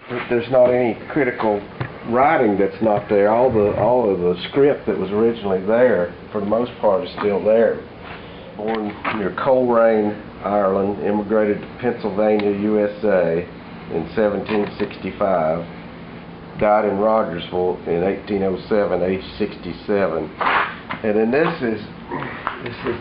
there's not any critical writing that's not there. All of the script that was originally there, for the most part, is still there. Born near Coleraine, Ireland, immigrated to Pennsylvania, USA in 1765. Died in Rogersville in 1807, age 67. And then this is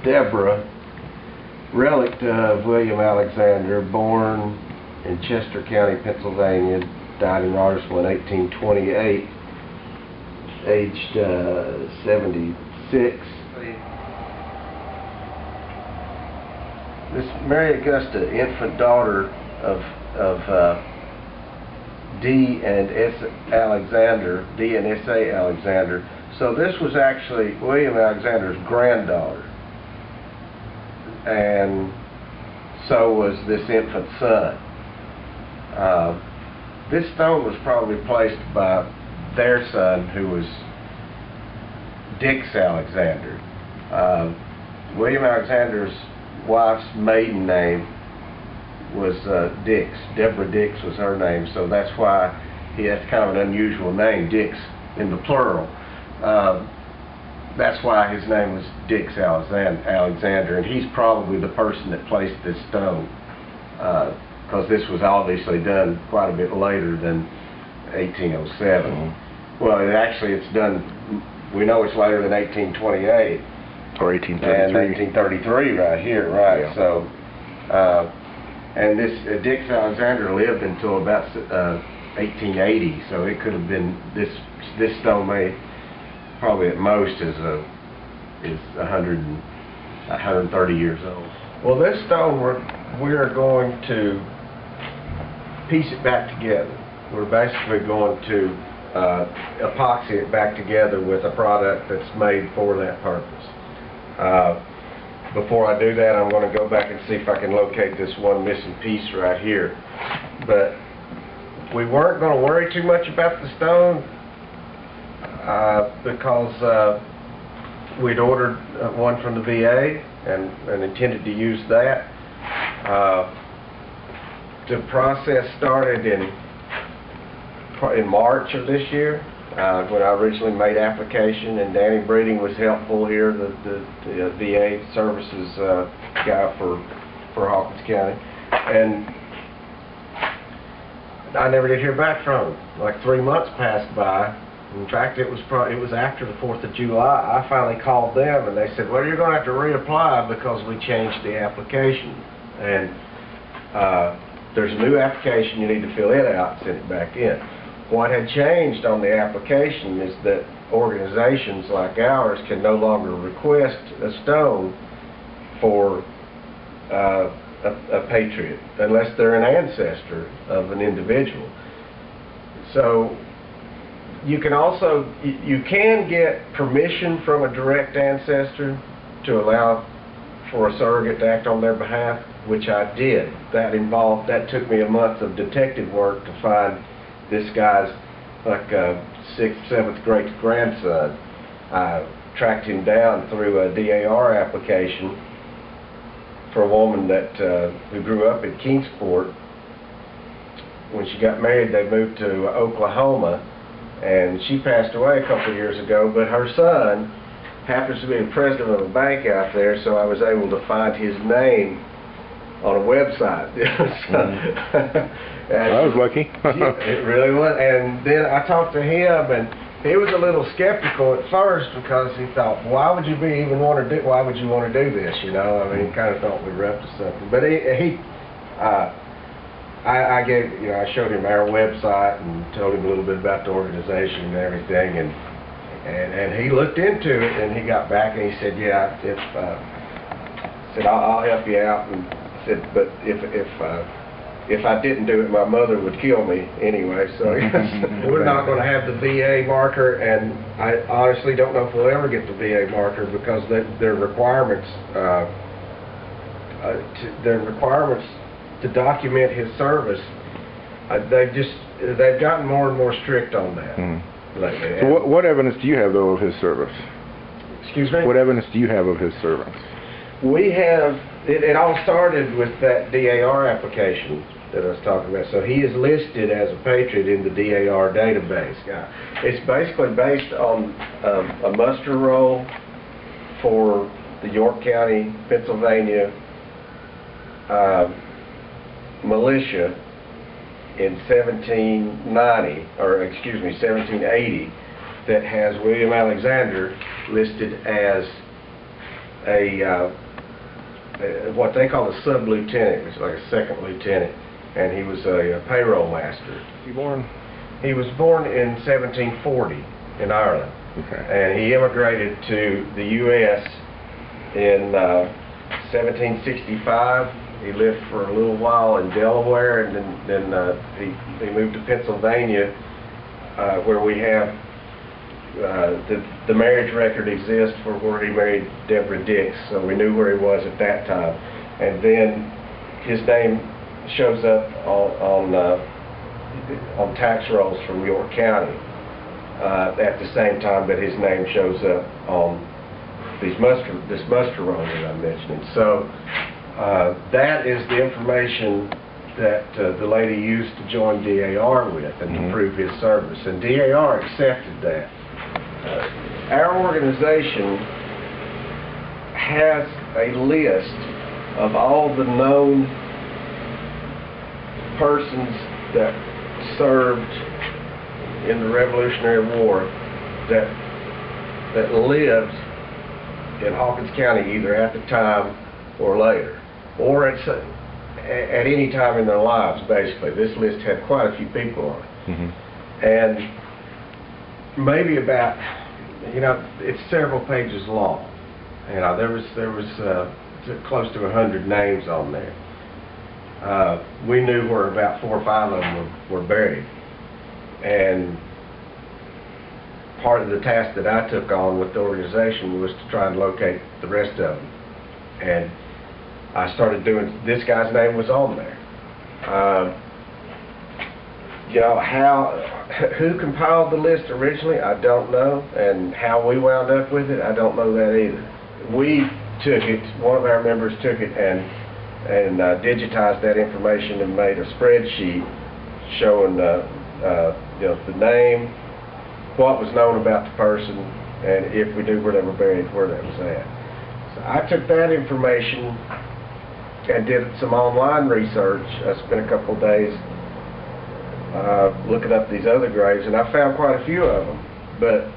Deborah, relict of William Alexander, born in Chester County, Pennsylvania, died in Rogersville in 1828, aged 76. This Mary Augusta, infant daughter of D and S. Alexander. So this was actually William Alexander's granddaughter, and so was this infant son. This stone was probably placed by their son, who was Dix Alexander. William Alexander's wife's maiden name was Dix. Deborah Dix was her name, so that's why he has kind of an unusual name, Dix in the plural. That's why his name was Dix Alexander, and he's probably the person that placed this stone, because this was obviously done quite a bit later than 1807. Well, it's done, we know it's later than 1828. Or 1833. And 1833 right here, right. Yeah. So, and this Dix Alexander lived until about 1880, so it could have been, this stone may probably at most is 130 years old. Well, this stone we are going to piece it back together. We're basically going to epoxy it back together with a product that's made for that purpose. Before I do that, I'm going to go back and see if I can locate this one missing piece right here. But we weren't going to worry too much about the stone because we'd ordered one from the VA and intended to use that. The process started in March of this year. When I originally made application, and Danny Breeding was helpful here, the VA services guy for Hawkins County, and I never did hear back from him. Like 3 months passed by. In fact, it was after the 4th of July. I finally called them, and they said, "Well, you're going to have to reapply because we changed the application, and there's a new application. You need to fill it out and send it back in." What had changed on the application is that organizations like ours can no longer request a stone for a patriot unless they're an ancestor of an individual. So you can also, you can get permission from a direct ancestor to allow for a surrogate to act on their behalf, which I did. That took me a month of detective work to find this guy's like 6th, 7th great grandson. I tracked him down through a DAR application for a woman that who grew up in Kingsport. When she got married, they moved to Oklahoma, and she passed away a couple of years ago, but her son happens to be the president of a bank out there, so I was able to find his name on a website. I was lucky. It really was. And then I talked to him, and he was a little skeptical at first because he thought, why would you want to do this? You know, I mean, he kind of thought we were up to something. But I showed him our website and told him a little bit about the organization and everything, and he looked into it, and he got back and he said, yeah, I'll help you out, and said, but if I didn't do it, my mother would kill me anyway, so we're not going to have the VA marker, and I honestly don't know if we'll ever get the VA marker because their requirements to document his service, they've gotten more and more strict on that lately. So what evidence do you have, though, of his service? Excuse me? What evidence do you have of his service? We have, it all started with that DAR application that I was talking about. So he is listed as a patriot in the DAR database. It's basically based on a muster roll for the York County, Pennsylvania militia in 1780 that has William Alexander listed as what they call a sub-lieutenant, which is like a second lieutenant, and he was a payroll master. You born? He was born in 1740 in Ireland, Okay. and he immigrated to the U.S. in 1765. He lived for a little while in Delaware, and then he moved to Pennsylvania, where we have the marriage record exists for where he married Deborah Dix, so we knew where he was at that time. And then his name shows up on tax rolls from York County at the same time that his name shows up on this muster roll that I'm mentioning. So that is the information that the lady used to join DAR with and to prove his service, and DAR accepted that. Our organization has a list of all the known persons that served in the Revolutionary War that lived in Hawkins County either at the time or later, or at any time in their lives, basically. This list had quite a few people on it. And maybe about, it's several pages long. There was close to 100 names on there. We knew where about 4 or 5 of them were buried. And part of the task that I took on with the organization was to try and locate the rest of them. And I started doing, this guy's name was on there. Who compiled the list originally, I don't know, and how we wound up with it, I don't know that either. We took it, one of our members took it and digitized that information and made a spreadsheet showing the name, what was known about the person, and if we knew where they were buried, where that was at. So I took that information and did some online research. I spent a couple of days looking up these other graves, and I found quite a few of them. But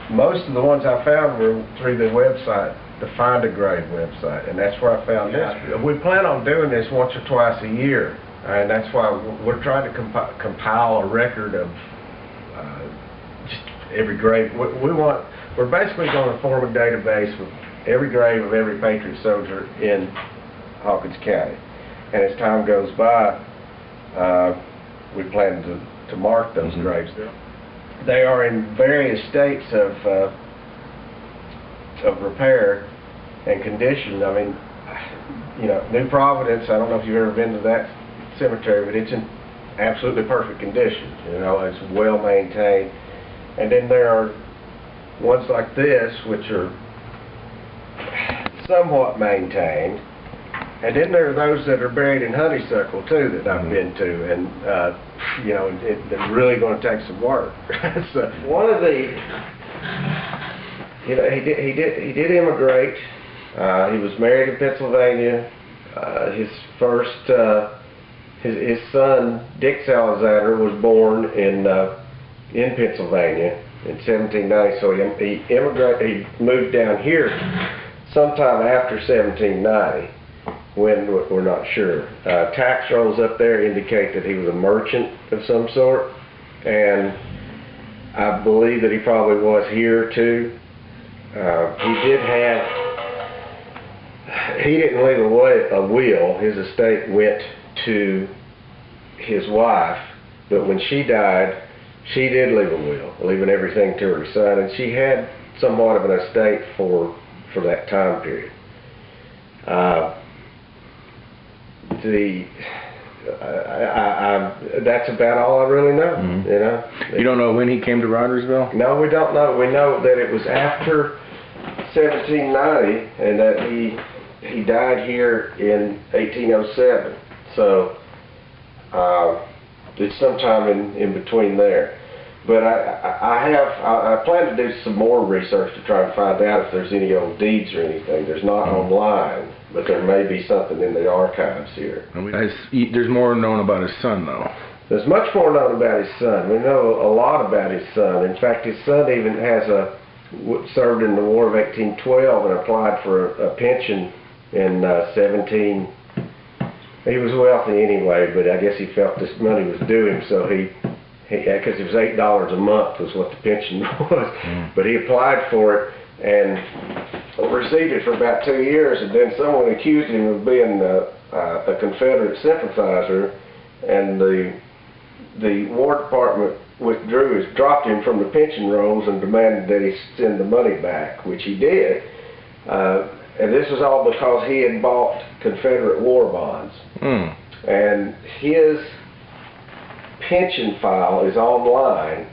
most of the ones I found were through the website, the Find a Grave website, and that's where I found this. We plan on doing this once or twice a year, and that's why we're trying to compile a record of just every grave. We're basically going to form a database with every grave of every Patriot soldier in Hawkins County. And as time goes by, we plan to mark those graves. They are in various states of repair and condition. I mean, New Providence, I don't know if you've ever been to that cemetery, but it's in absolutely perfect condition. It's well maintained. And then there are ones like this, which are somewhat maintained. And then there are those that are buried in honeysuckle too that I've been to, and they're really going to take some work. So one of the, he did immigrate. He was married in Pennsylvania. His son Dix Alexander was born in Pennsylvania in 1790. So he immigrated. He moved down here sometime after 1790. When, we're not sure. Tax rolls up there indicate that he was a merchant of some sort, and I believe that he probably was here too. He didn't leave a will. His estate went to his wife, but when she died, she did leave a will, leaving everything to her son, and she had somewhat of an estate for that time period. That's about all I really know. You don't know when he came to Rogersville? No, we don't know. We know that it was after 1790, and that he died here in 1807. So It's sometime in between there. But I plan to do some more research to try and find out if there's any old deeds or anything. There's not online, but there may be something in the archives here. There's more known about his son, though. There's much more known about his son. We know a lot about his son. In fact, his son even served in the War of 1812 and applied for a pension in 17. He was wealthy anyway, but I guess he felt this money was due him, so because it was $8 a month was what the pension was. But he applied for it and received it for about 2 years, and then someone accused him of being a Confederate sympathizer, and the War Department dropped him from the pension rolls and demanded that he send the money back, which he did. And this was all because he had bought Confederate war bonds. And his pension file is online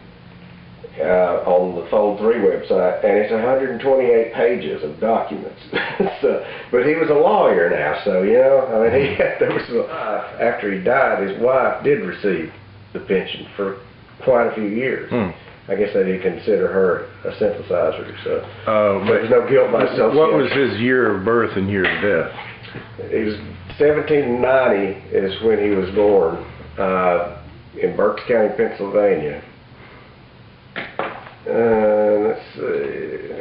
on the Fold 3 website, and it's 128 pages of documents. But he was a lawyer now, so, you know, I mean, after he died, his wife did receive the pension for quite a few years. I guess they did consider her a sympathizer, so but there's no guilt by association. What was his year of birth and year of death? It was 1790 is when he was born in Berks County, Pennsylvania. Let's see.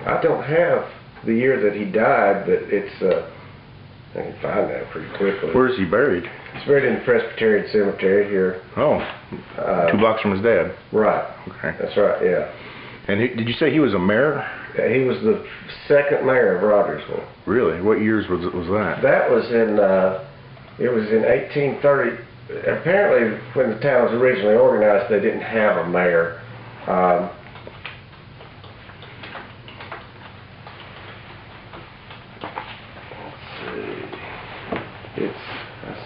I don't have the year that he died, but it's I can find that pretty quickly. Where's he buried? He's buried in the Presbyterian Cemetery here. Oh, 2 blocks from his dad. Right. Okay. That's right, yeah. And did you say he was a mayor? Yeah, he was the 2nd mayor of Rogersville. Really? What years was that? That was it was in 1830. Apparently, when the town was originally organized, they didn't have a mayor. I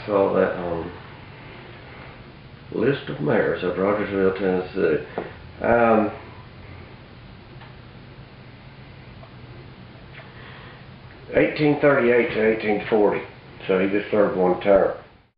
saw that on list of mayors of Rogersville, Tennessee. 1838 to 1840. So he just served one term.